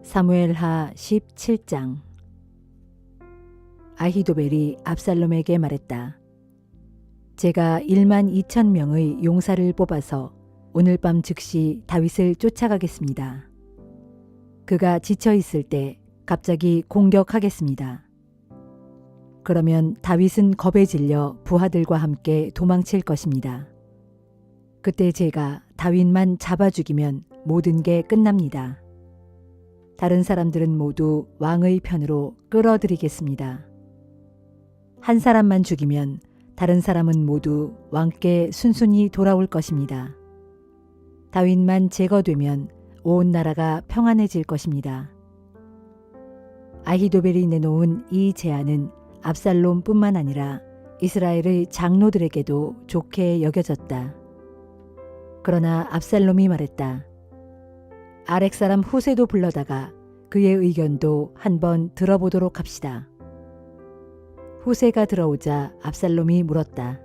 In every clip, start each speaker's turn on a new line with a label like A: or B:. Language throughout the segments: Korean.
A: 사무엘하 17장. 아히도벨이 압살롬에게 말했다. 제가 12,000명의 용사를 뽑아서 오늘 밤 즉시 다윗을 쫓아가겠습니다. 그가 지쳐 있을 때 갑자기 공격하겠습니다. 그러면 다윗은 겁에 질려 부하들과 함께 도망칠 것입니다. 그때 제가 다윗만 잡아 죽이면 모든 게 끝납니다. 다른 사람들은 모두 왕의 편으로 끌어들이겠습니다. 한 사람만 죽이면 다른 사람은 모두 왕께 순순히 돌아올 것입니다. 다윗만 제거되면 온 나라가 평안해질 것입니다. 아히도벨이 내놓은 이 제안은 압살롬뿐만 아니라 이스라엘의 장로들에게도 좋게 여겨졌다. 그러나 압살롬이 말했다. 아렉 사람 후세도 불러다가 그의 의견도 한번 들어보도록 합시다. 후세가 들어오자 압살롬이 물었다.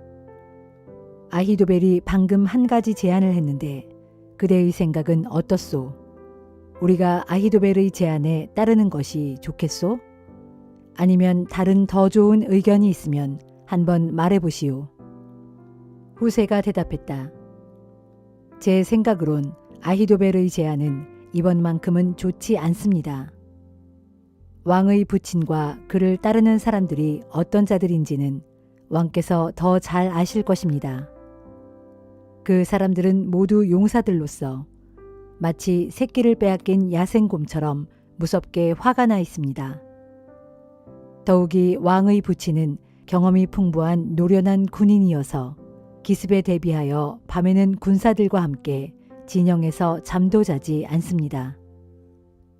A: 아히도벨이 방금 한 가지 제안을 했는데 그대의 생각은 어떻소? 우리가 아히도벨의 제안에 따르는 것이 좋겠소? 아니면 다른 더 좋은 의견이 있으면 한번 말해보시오. 후세가 대답했다. 제 생각으론 아히도벨의 제안은 이번만큼은 좋지 않습니다. 왕의 부친과 그를 따르는 사람들이 어떤 자들인지는 왕께서 더 잘 아실 것입니다. 그 사람들은 모두 용사들로서 마치 새끼를 빼앗긴 야생곰처럼 무섭게 화가 나 있습니다. 더욱이 왕의 부친은 경험이 풍부한 노련한 군인이어서 기습에 대비하여 밤에는 군사들과 함께 진영에서 잠도 자지 않습니다.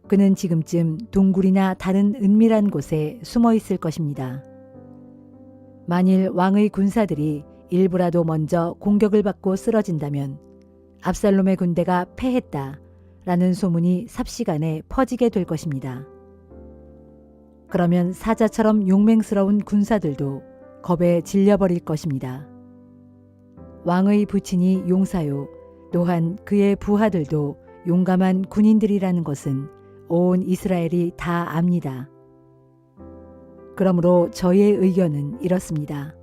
A: 그는 지금쯤 동굴이나 다른 은밀한 곳에 숨어 있을 것입니다. 만일 왕의 군사들이 일부라도 먼저 공격을 받고 쓰러진다면 압살롬의 군대가 패했다 라는 소문이 삽시간에 퍼지게 될 것입니다. 그러면 사자처럼 용맹스러운 군사들도 겁에 질려버릴 것입니다. 왕의 부친이 용사요 또한 그의 부하들도 용감한 군인들이라는 것은 온 이스라엘이 다 압니다. 그러므로 저희의 의견은 이렇습니다.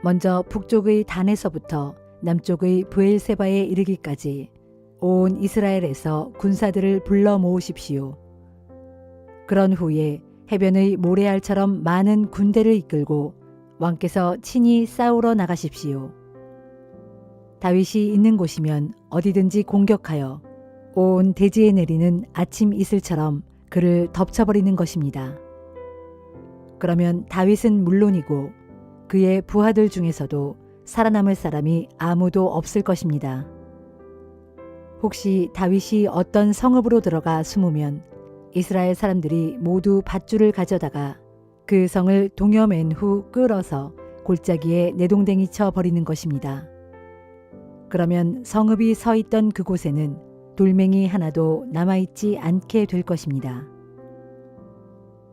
A: 먼저 북쪽의 단에서부터 남쪽의 브엘세바에 이르기까지 온 이스라엘에서 군사들을 불러 모으십시오. 그런 후에 해변의 모래알처럼 많은 군대를 이끌고 왕께서 친히 싸우러 나가십시오. 다윗이 있는 곳이면 어디든지 공격하여 온 대지에 내리는 아침 이슬처럼 그를 덮쳐버리는 것입니다. 그러면 다윗은 물론이고 그의 부하들 중에서도 살아남을 사람이 아무도 없을 것입니다. 혹시 다윗이 어떤 성읍으로 들어가 숨으면 이스라엘 사람들이 모두 밧줄을 가져다가 그 성을 동여맨 후 끌어서 골짜기에 내동댕이 쳐 버리는 것입니다. 그러면 성읍이 서 있던 그곳에는 돌멩이 하나도 남아있지 않게 될 것입니다.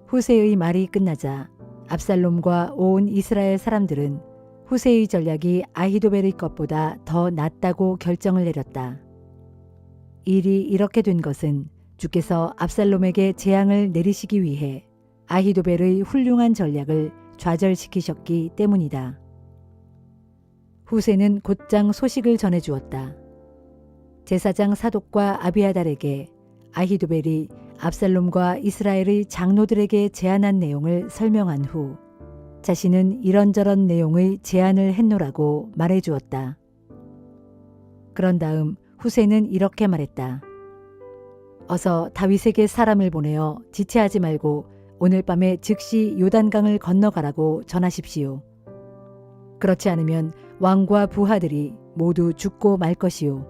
A: 후세의 말이 끝나자 압살롬과 온 이스라엘 사람들은 후세의 전략이 아히도벨의 것보다 더 낫다고 결정을 내렸다. 일이 이렇게 된 것은 주께서 압살롬에게 재앙을 내리시기 위해 아히도벨의 훌륭한 전략을 좌절시키셨기 때문이다. 후세는 곧장 소식을 전해주었다. 제사장 사독과 아비아달에게 아히도벨이 압살롬과 이스라엘의 장로들에게 제안한 내용을 설명한 후 자신은 이런저런 내용의 제안을 했노라고 말해주었다. 그런 다음 후세는 이렇게 말했다. 어서 다윗에게 사람을 보내어 지체하지 말고 오늘 밤에 즉시 요단강을 건너가라고 전하십시오. 그렇지 않으면 왕과 부하들이 모두 죽고 말 것이요.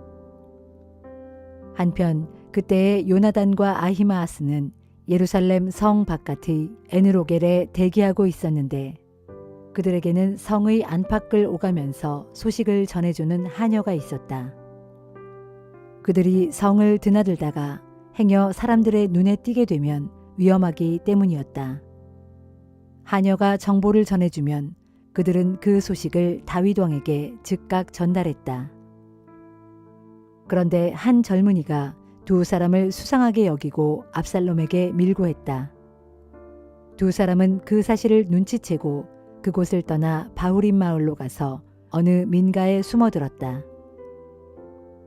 A: 한편 그때의 요나단과 아히마아스는 예루살렘 성 바깥의 에느로겔에 대기하고 있었는데 그들에게는 성의 안팎을 오가면서 소식을 전해주는 하녀가 있었다. 그들이 성을 드나들다가 행여 사람들의 눈에 띄게 되면 위험하기 때문이었다. 하녀가 정보를 전해주면 그들은 그 소식을 다윗 왕에게 즉각 전달했다. 그런데 한 젊은이가 두 사람을 수상하게 여기고 압살롬에게 밀고했다. 두 사람은 그 사실을 눈치채고 그곳을 떠나 바후림 마을로 가서 어느 민가에 숨어들었다.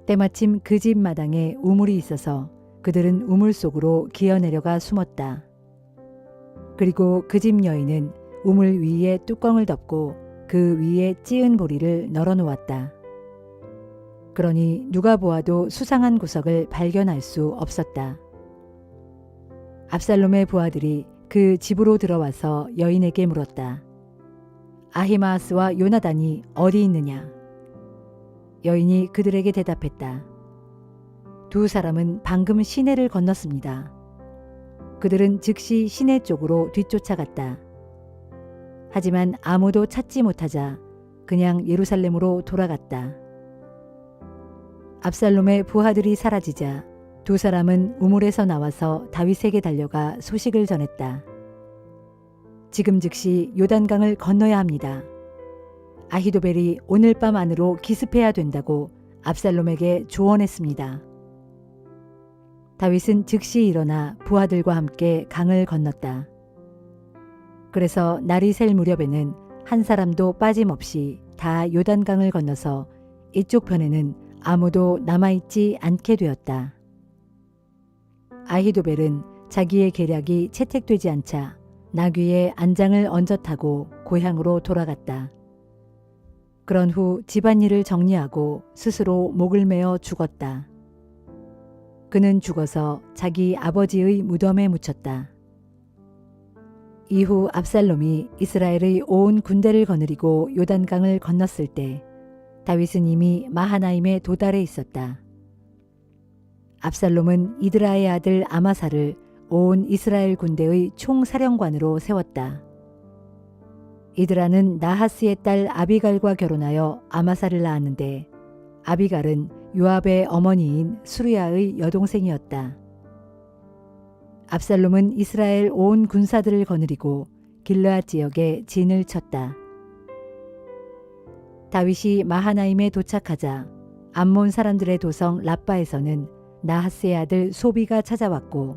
A: 때마침 그 집 마당에 우물이 있어서 그들은 우물 속으로 기어내려가 숨었다. 그리고 그 집 여인은 우물 위에 뚜껑을 덮고 그 위에 찌은 보리를 널어 놓았다. 그러니 누가 보아도 수상한 구석을 발견할 수 없었다. 압살롬의 부하들이 그 집으로 들어와서 여인에게 물었다. 아히마아스와 요나단이 어디 있느냐? 여인이 그들에게 대답했다. 두 사람은 방금 시내를 건넜습니다. 그들은 즉시 시내 쪽으로 뒤쫓아갔다. 하지만 아무도 찾지 못하자 그냥 예루살렘으로 돌아갔다. 압살롬의 부하들이 사라지자 두 사람은 우물에서 나와서 다윗에게 달려가 소식을 전했다. 지금 즉시 요단강을 건너야 합니다. 아히도벨이 오늘 밤 안으로 기습해야 된다고 압살롬에게 조언했습니다. 다윗은 즉시 일어나 부하들과 함께 강을 건넜다. 그래서 날이 셀 무렵에는 한 사람도 빠짐없이 다 요단강을 건너서 이쪽 편에는 아무도 남아있지 않게 되었다. 아히도벨은 자기의 계략이 채택되지 않자 나귀에 안장을 얹어 타고 고향으로 돌아갔다. 그런 후 집안일을 정리하고 스스로 목을 메어 죽었다. 그는 죽어서 자기 아버지의 무덤에 묻혔다. 이후 압살롬이 이스라엘의 온 군대를 거느리고 요단강을 건넜을 때 다윗은 이미 마하나임에 도달해 있었다. 압살롬은 이드라의 아들 아마사를 온 이스라엘 군대의 총사령관으로 세웠다. 이드라는 나하스의 딸 아비갈과 결혼하여 아마사를 낳았는데 아비갈은 요압의 어머니인 수르야의 여동생이었다. 압살롬은 이스라엘 온 군사들을 거느리고 길르앗 지역에 진을 쳤다. 다윗이 마하나임에 도착하자 암몬 사람들의 도성 라빠에서는 나하스의 아들 소비가 찾아왔고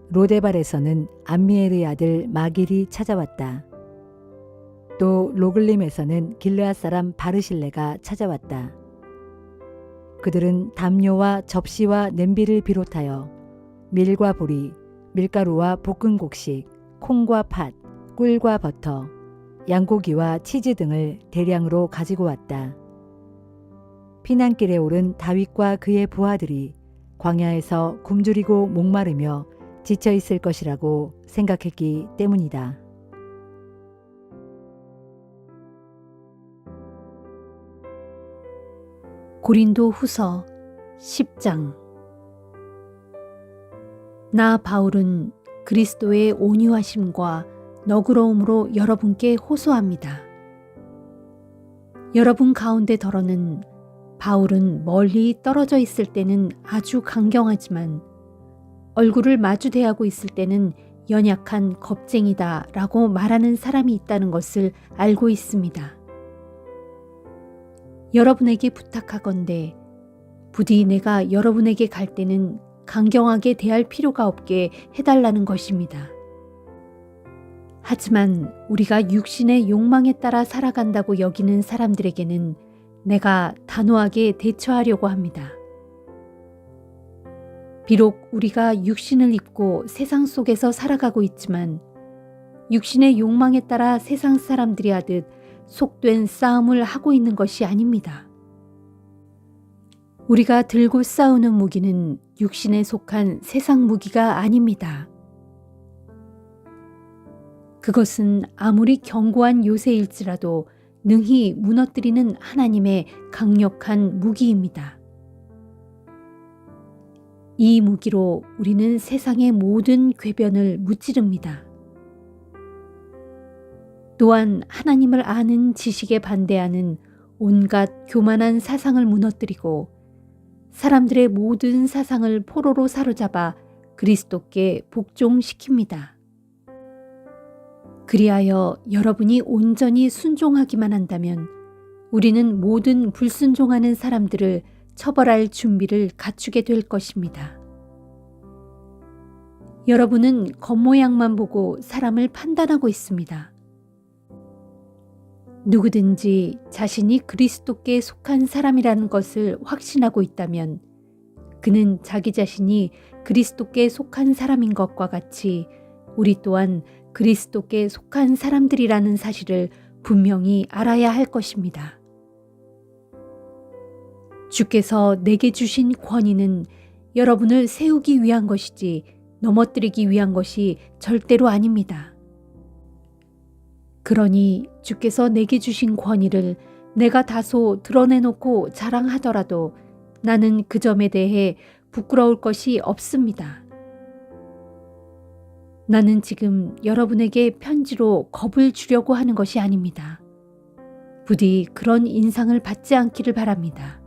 A: 로데발에서는 암미엘의 아들 마길이 찾아왔다. 또 로글림에서는 길르앗 사람 바르실레가 찾아왔다. 그들은 담요와 접시와 냄비를 비롯하여 밀과 보리, 밀가루와 볶은 곡식, 콩과 팥, 꿀과 버터, 양고기와 치즈 등을 대량으로 가지고 왔다. 피난길에 오른 다윗과 그의 부하들이 광야에서 굶주리고 목마르며 지쳐 있을 것이라고 생각했기 때문이다.
B: 고린도 후서 10장. 나 바울은 그리스도의 온유하심과 너그러움으로 여러분께 호소합니다. 여러분 가운데 더러는 바울은 멀리 떨어져 있을 때는 아주 강경하지만 얼굴을 마주 대하고 있을 때는 연약한 겁쟁이다 라고 말하는 사람이 있다는 것을 알고 있습니다. 여러분에게 부탁하건대 부디 내가 여러분에게 갈 때는 강경하게 대할 필요가 없게 해달라는 것입니다. 하지만 우리가 육신의 욕망에 따라 살아간다고 여기는 사람들에게는 내가 단호하게 대처하려고 합니다. 비록 우리가 육신을 입고 세상 속에서 살아가고 있지만 육신의 욕망에 따라 세상 사람들이 하듯 속된 싸움을 하고 있는 것이 아닙니다. 우리가 들고 싸우는 무기는 육신에 속한 세상 무기가 아닙니다. 그것은 아무리 견고한 요새일지라도 능히 무너뜨리는 하나님의 강력한 무기입니다. 이 무기로 우리는 세상의 모든 궤변을 무찌릅니다. 또한 하나님을 아는 지식에 반대하는 온갖 교만한 사상을 무너뜨리고 사람들의 모든 사상을 포로로 사로잡아 그리스도께 복종시킵니다. 그리하여 여러분이 온전히 순종하기만 한다면 우리는 모든 불순종하는 사람들을 처벌할 준비를 갖추게 될 것입니다. 여러분은 겉모양만 보고 사람을 판단하고 있습니다. 누구든지 자신이 그리스도께 속한 사람이라는 것을 확신하고 있다면 그는 자기 자신이 그리스도께 속한 사람인 것과 같이 우리 또한 그리스도께 속한 사람들이라는 사실을 분명히 알아야 할 것입니다. 주께서 내게 주신 권위는 여러분을 세우기 위한 것이지 넘어뜨리기 위한 것이 절대로 아닙니다. 그러니 주께서 내게 주신 권위를 내가 다소 드러내놓고 자랑하더라도 나는 그 점에 대해 부끄러울 것이 없습니다. 나는 지금 여러분에게 편지로 겁을 주려고 하는 것이 아닙니다. 부디 그런 인상을 받지 않기를 바랍니다.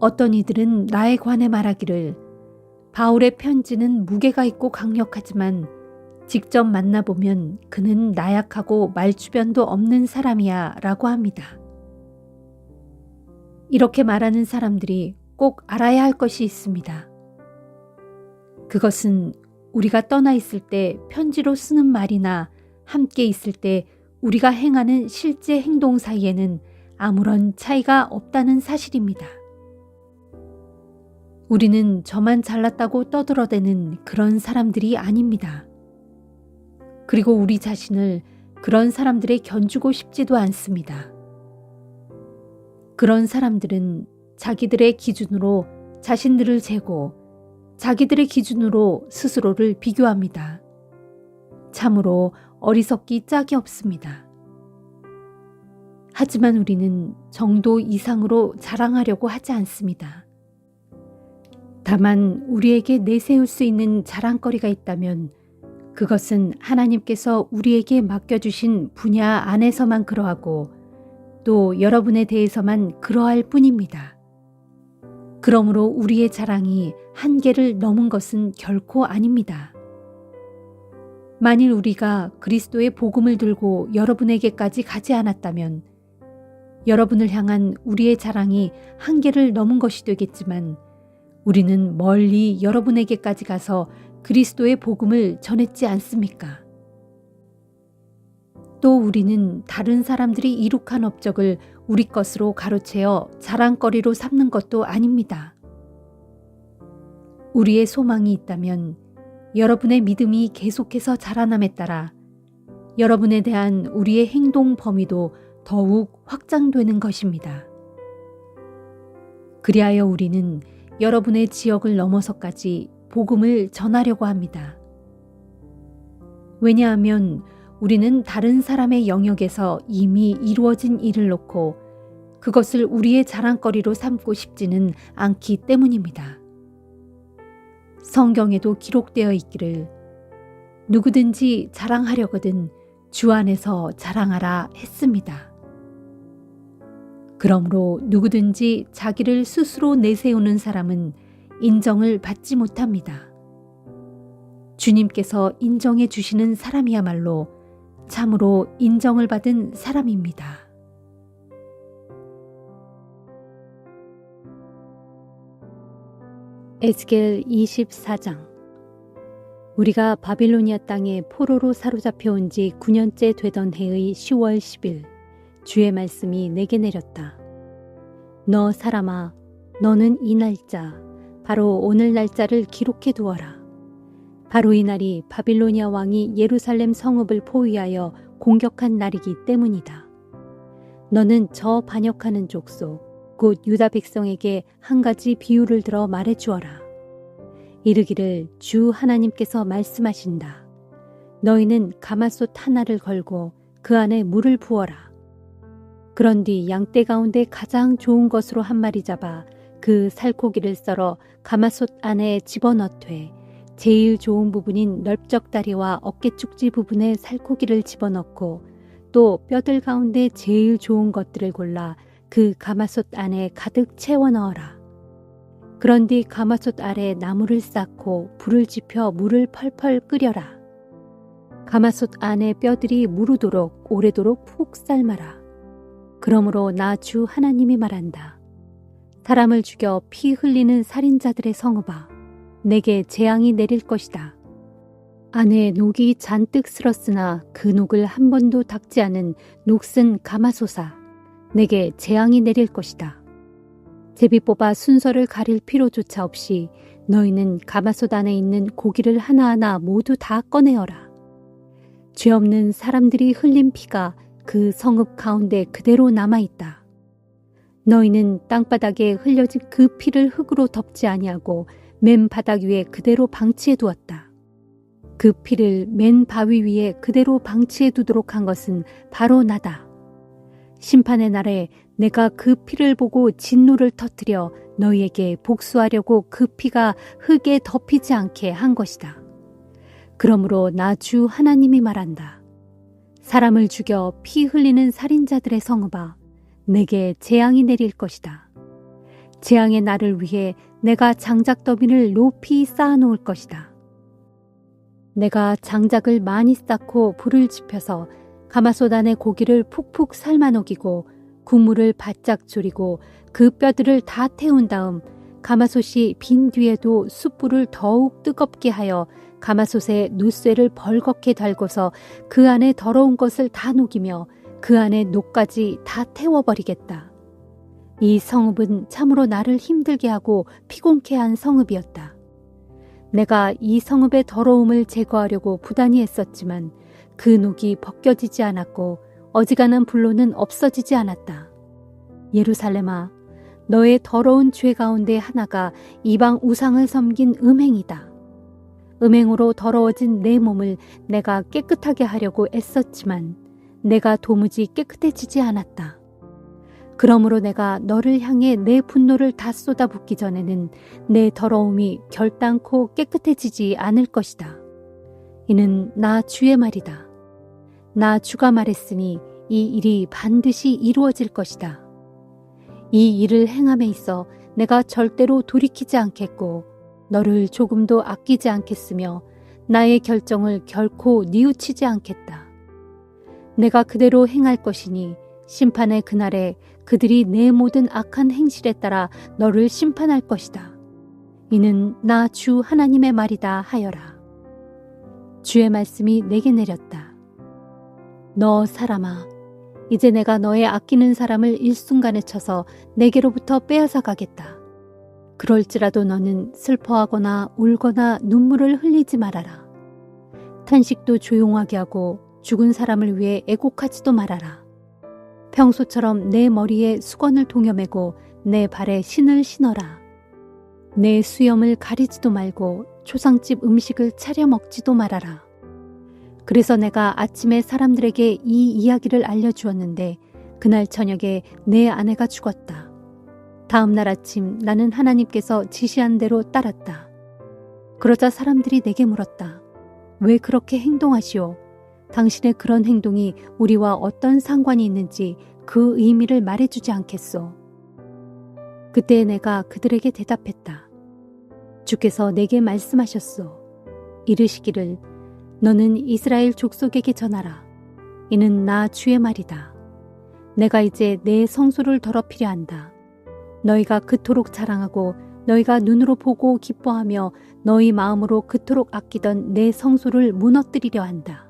B: 어떤 이들은 나에 관해 말하기를 바울의 편지는 무게가 있고 강력하지만 직접 만나보면 그는 나약하고 말주변도 없는 사람이야 라고 합니다. 이렇게 말하는 사람들이 꼭 알아야 할 것이 있습니다. 그것은 우리가 떠나 있을 때 편지로 쓰는 말이나 함께 있을 때 우리가 행하는 실제 행동 사이에는 아무런 차이가 없다는 사실입니다. 우리는 저만 잘났다고 떠들어대는 그런 사람들이 아닙니다. 그리고 우리 자신을 그런 사람들에 견주고 싶지도 않습니다. 그런 사람들은 자기들의 기준으로 자신들을 재고 자기들의 기준으로 스스로를 비교합니다. 참으로 어리석기 짝이 없습니다. 하지만 우리는 정도 이상으로 자랑하려고 하지 않습니다. 다만 우리에게 내세울 수 있는 자랑거리가 있다면 그것은 하나님께서 우리에게 맡겨주신 분야 안에서만 그러하고 또 여러분에 대해서만 그러할 뿐입니다. 그러므로 우리의 자랑이 한계를 넘은 것은 결코 아닙니다. 만일 우리가 그리스도의 복음을 들고 여러분에게까지 가지 않았다면 여러분을 향한 우리의 자랑이 한계를 넘은 것이 되겠지만 우리는 멀리 여러분에게까지 가서 그리스도의 복음을 전했지 않습니까? 또 우리는 다른 사람들이 이룩한 업적을 우리 것으로 가로채어 자랑거리로 삼는 것도 아닙니다. 우리의 소망이 있다면 여러분의 믿음이 계속해서 자라남에 따라 여러분에 대한 우리의 행동 범위도 더욱 확장되는 것입니다. 그리하여 우리는 여러분의 지역을 넘어서까지 복음을 전하려고 합니다. 왜냐하면 우리는 다른 사람의 영역에서 이미 이루어진 일을 놓고 그것을 우리의 자랑거리로 삼고 싶지는 않기 때문입니다. 성경에도 기록되어 있기를 누구든지 자랑하려거든 주 안에서 자랑하라 했습니다. 그러므로 누구든지 자기를 스스로 내세우는 사람은 인정을 받지 못합니다. 주님께서 인정해 주시는 사람이야말로 참으로 인정을 받은 사람입니다.
C: 에스겔 24장. 우리가 바빌로니아 땅에 포로로 사로잡혀 온 지 9년째 되던 해의 10월 10일 주의 말씀이 내게 내렸다. 너 사람아, 너는 이 날짜, 바로 오늘 날짜를 기록해 두어라. 바로 이 날이 바빌로니아 왕이 예루살렘 성읍을 포위하여 공격한 날이기 때문이다. 너는 저 반역하는 족속, 곧 유다 백성에게 한 가지 비유를 들어 말해 주어라. 이르기를 주 하나님께서 말씀하신다. 너희는 가마솥 하나를 걸고 그 안에 물을 부어라. 그런 뒤 양떼 가운데 가장 좋은 것으로 한 마리 잡아 그 살코기를 썰어 가마솥 안에 집어넣되 제일 좋은 부분인 넓적다리와 어깨축지 부분에 살코기를 집어넣고 또 뼈들 가운데 제일 좋은 것들을 골라 그 가마솥 안에 가득 채워 넣어라. 그런 뒤 가마솥 아래 나무를 쌓고 불을 지펴 물을 펄펄 끓여라. 가마솥 안에 뼈들이 무르도록 오래도록 푹 삶아라. 그러므로 나 주 하나님이 말한다. 사람을 죽여 피 흘리는 살인자들의 성읍아, 내게 재앙이 내릴 것이다. 안에 녹이 잔뜩 슬었으나 그 녹을 한 번도 닦지 않은 녹슨 가마솥아, 내게 재앙이 내릴 것이다. 제비 뽑아 순서를 가릴 필요조차 없이 너희는 가마솥 안에 있는 고기를 하나하나 모두 다 꺼내어라. 죄 없는 사람들이 흘린 피가 그 성읍 가운데 그대로 남아있다. 너희는 땅바닥에 흘려진 그 피를 흙으로 덮지 아니하고 맨 바닥 위에 그대로 방치해 두었다. 그 피를 맨 바위 위에 그대로 방치해 두도록 한 것은 바로 나다. 심판의 날에 내가 그 피를 보고 진노를 터뜨려 너희에게 복수하려고 그 피가 흙에 덮이지 않게 한 것이다. 그러므로 나 주 하나님이 말한다. 사람을 죽여 피 흘리는 살인자들의 성읍아, 내게 재앙이 내릴 것이다. 재앙의 날을 위해 내가 장작 더미를 높이 쌓아놓을 것이다. 내가 장작을 많이 쌓고 불을 지펴서 가마솥 안에 고기를 푹푹 삶아 녹이고 국물을 바짝 졸이고 그 뼈들을 다 태운 다음 가마솥이 빈 뒤에도 숯불을 더욱 뜨겁게 하여 가마솥에 눕쇠를 벌겋게 달고서 그 안에 더러운 것을 다 녹이며 그 안에 녹까지 다 태워버리겠다. 이 성읍은 참으로 나를 힘들게 하고 피곤케 한 성읍이었다. 내가 이 성읍의 더러움을 제거하려고 부단히 애썼지만 그 녹이 벗겨지지 않았고 어지간한 불로는 없어지지 않았다. 예루살렘아, 너의 더러운 죄 가운데 하나가 이방 우상을 섬긴 음행이다. 음행으로 더러워진 내 몸을 내가 깨끗하게 하려고 애썼지만 내가 도무지 깨끗해지지 않았다. 그러므로 내가 너를 향해 내 분노를 다 쏟아붓기 전에는 내 더러움이 결단코 깨끗해지지 않을 것이다. 이는 나 주의 말이다. 나 주가 말했으니 이 일이 반드시 이루어질 것이다. 이 일을 행함에 있어 내가 절대로 돌이키지 않겠고 너를 조금도 아끼지 않겠으며 나의 결정을 결코 뉘우치지 않겠다. 내가 그대로 행할 것이니 심판의 그날에 그들이 내 모든 악한 행실에 따라 너를 심판할 것이다. 이는 나 주 하나님의 말이다 하여라. 주의 말씀이 내게 내렸다. 너 사람아, 이제 내가 너의 아끼는 사람을 일순간에 쳐서 내게로부터 빼앗아 가겠다. 그럴지라도 너는 슬퍼하거나 울거나 눈물을 흘리지 말아라. 탄식도 조용하게 하고 죽은 사람을 위해 애곡하지도 말아라. 평소처럼 내 머리에 수건을 동여매고 내 발에 신을 신어라. 내 수염을 가리지도 말고 초상집 음식을 차려 먹지도 말아라. 그래서 내가 아침에 사람들에게 이 이야기를 알려주었는데 그날 저녁에 내 아내가 죽었다. 다음 날 아침 나는 하나님께서 지시한 대로 따랐다. 그러자 사람들이 내게 물었다. 왜 그렇게 행동하시오? 당신의 그런 행동이 우리와 어떤 상관이 있는지 그 의미를 말해주지 않겠소? 그때 내가 그들에게 대답했다. 주께서 내게 말씀하셨소. 이르시기를 너는 이스라엘 족속에게 전하라. 이는 나 주의 말이다. 내가 이제 내 성소를 더럽히려 한다. 너희가 그토록 자랑하고 너희가 눈으로 보고 기뻐하며 너희 마음으로 그토록 아끼던 내 성소를 무너뜨리려 한다.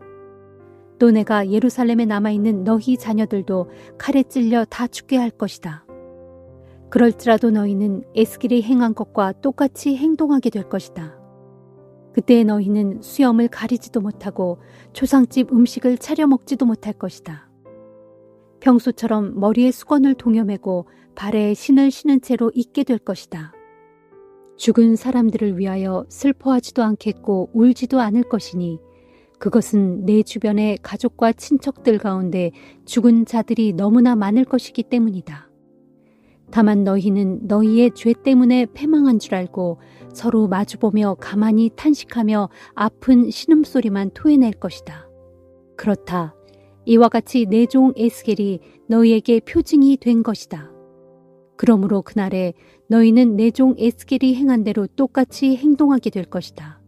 C: 또 내가 예루살렘에 남아있는 너희 자녀들도 칼에 찔려 다 죽게 할 것이다. 그럴지라도 너희는 에스겔이 행한 것과 똑같이 행동하게 될 것이다. 그때 너희는 수염을 가리지도 못하고 초상집 음식을 차려 먹지도 못할 것이다. 평소처럼 머리에 수건을 동여매고 발에 신을 신은 채로 있게 될 것이다. 죽은 사람들을 위하여 슬퍼하지도 않겠고 울지도 않을 것이니 그것은 내 주변의 가족과 친척들 가운데 죽은 자들이 너무나 많을 것이기 때문이다. 다만 너희는 너희의 죄 때문에 패망한 줄 알고 서로 마주보며 가만히 탄식하며 아픈 신음소리만 토해낼 것이다. 그렇다. 이와 같이 내 종 에스겔이 너희에게 표징이 된 것이다. 그러므로 그날에 너희는 내 종 에스겔이 행한 대로 똑같이 행동하게 될 것이다.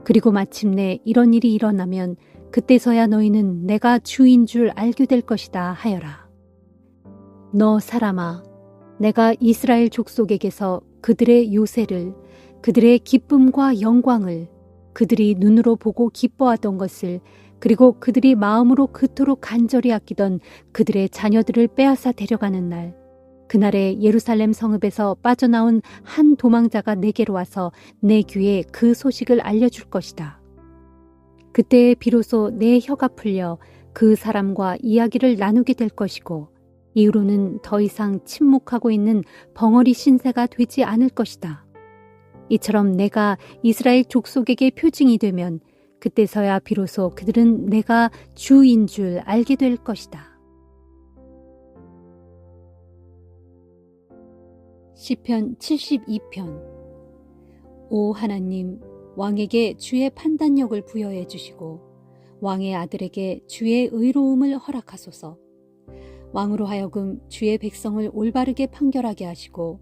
C: 그리고 마침내 이런 일이 일어나면 그때서야 너희는 내가 주인 줄 알게 될 것이다 하여라. 너 사람아, 내가 이스라엘 족속에게서 그들의 요새를 그들의 기쁨과 영광을, 그들이 눈으로 보고 기뻐하던 것을, 그리고 그들이 마음으로 그토록 간절히 아끼던 그들의 자녀들을 빼앗아 데려가는 날, 그날에 예루살렘 성읍에서 빠져나온 한 도망자가 내게로 와서 내 귀에 그 소식을 알려줄 것이다. 그때에 비로소 내 혀가 풀려 그 사람과 이야기를 나누게 될 것이고, 이후로는 더 이상 침묵하고 있는 벙어리 신세가 되지 않을 것이다. 이처럼 내가 이스라엘 족속에게 표징이 되면 그때서야 비로소 그들은 내가 주인 줄 알게 될 것이다. 시편 72편. 오 하나님, 왕에게 주의 판단력을 부여해 주시고 왕의 아들에게 주의 의로움을 허락하소서. 왕으로 하여금 주의 백성을 올바르게 판결하게 하시고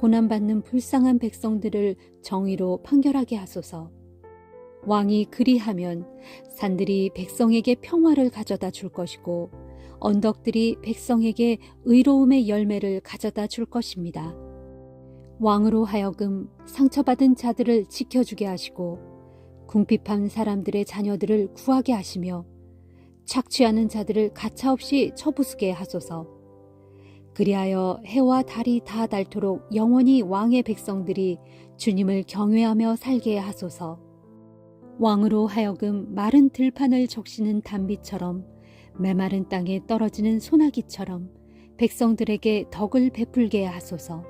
C: 고난받는 불쌍한 백성들을 정의로 판결하게 하소서. 왕이 그리하면 산들이 백성에게 평화를 가져다 줄 것이고 언덕들이 백성에게 의로움의 열매를 가져다 줄 것입니다. 왕으로 하여금 상처받은 자들을 지켜주게 하시고 궁핍한 사람들의 자녀들을 구하게 하시며 착취하는 자들을 가차없이 쳐부수게 하소서. 그리하여 해와 달이 다 닳도록 영원히 왕의 백성들이 주님을 경외하며 살게 하소서. 왕으로 하여금 마른 들판을 적시는 단비처럼 메마른 땅에 떨어지는 소나기처럼 백성들에게 덕을 베풀게 하소서.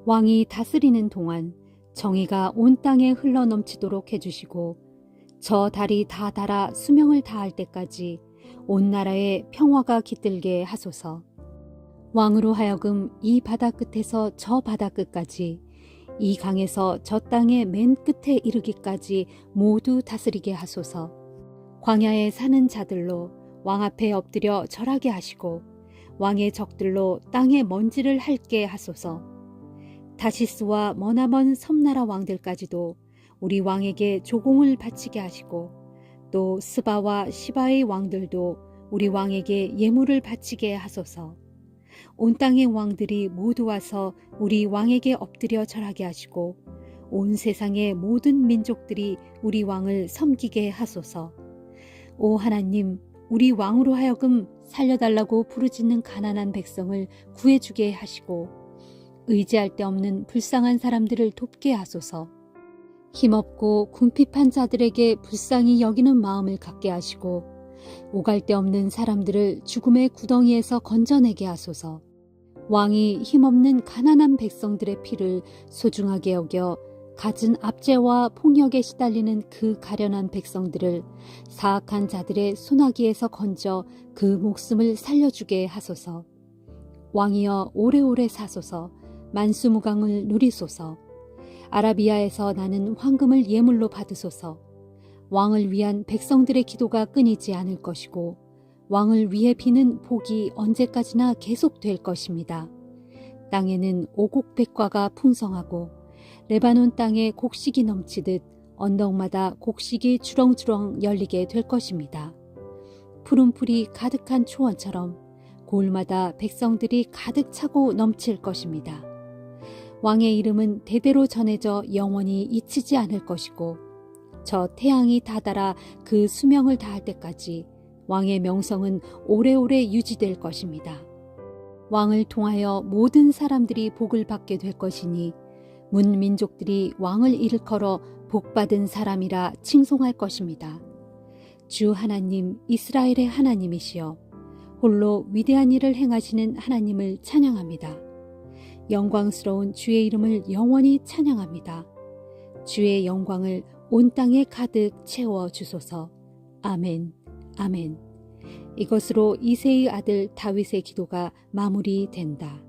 C: 왕이 다스리는 동안 정의가 온 땅에 흘러넘치도록 해주시고 저 달이 다 닳아 수명을 다할 때까지 온 나라에 평화가 깃들게 하소서. 왕으로 하여금 이 바다 끝에서 저 바다 끝까지, 이 강에서 저 땅의 맨 끝에 이르기까지 모두 다스리게 하소서. 광야에 사는 자들로 왕 앞에 엎드려 절하게 하시고 왕의 적들로 땅의 먼지를 핥게 하소서. 다시스와 머나먼 섬나라 왕들까지도 우리 왕에게 조공을 바치게 하시고 또 스바와 시바의 왕들도 우리 왕에게 예물을 바치게 하소서. 온 땅의 왕들이 모두 와서 우리 왕에게 엎드려 절하게 하시고 온 세상의 모든 민족들이 우리 왕을 섬기게 하소서. 오 하나님, 우리 왕으로 하여금 살려달라고 부르짖는 가난한 백성을 구해주게 하시고 의지할 데 없는 불쌍한 사람들을 돕게 하소서. 힘없고 궁핍한 자들에게 불쌍히 여기는 마음을 갖게 하시고 오갈 데 없는 사람들을 죽음의 구덩이에서 건져내게 하소서. 왕이 힘없는 가난한 백성들의 피를 소중하게 여겨 갖은 압제와 폭력에 시달리는 그 가련한 백성들을 사악한 자들의 소나기에서 건져 그 목숨을 살려주게 하소서. 왕이여 오래오래 사소서. 만수무강을 누리소서. 아라비아에서 나는 황금을 예물로 받으소서. 왕을 위한 백성들의 기도가 끊이지 않을 것이고 왕을 위해 비는 복이 언제까지나 계속될 것입니다. 땅에는 오곡백과가 풍성하고 레바논 땅에 곡식이 넘치듯 언덕마다 곡식이 주렁주렁 열리게 될 것입니다. 푸른 풀이 가득한 초원처럼 고을마다 백성들이 가득 차고 넘칠 것입니다. 왕의 이름은 대대로 전해져 영원히 잊히지 않을 것이고 저 태양이 다다라 그 수명을 다할 때까지 왕의 명성은 오래오래 유지될 것입니다. 왕을 통하여 모든 사람들이 복을 받게 될 것이니 문민족들이 왕을 일컬어 복받은 사람이라 칭송할 것입니다. 주 하나님 이스라엘의 하나님이시여 홀로 위대한 일을 행하시는 하나님을 찬양합니다. 영광스러운 주의 이름을 영원히 찬양합니다. 주의 영광을 온 땅에 가득 채워 주소서. 아멘. 아멘. 이것으로 이새의 아들 다윗의 기도가 마무리된다.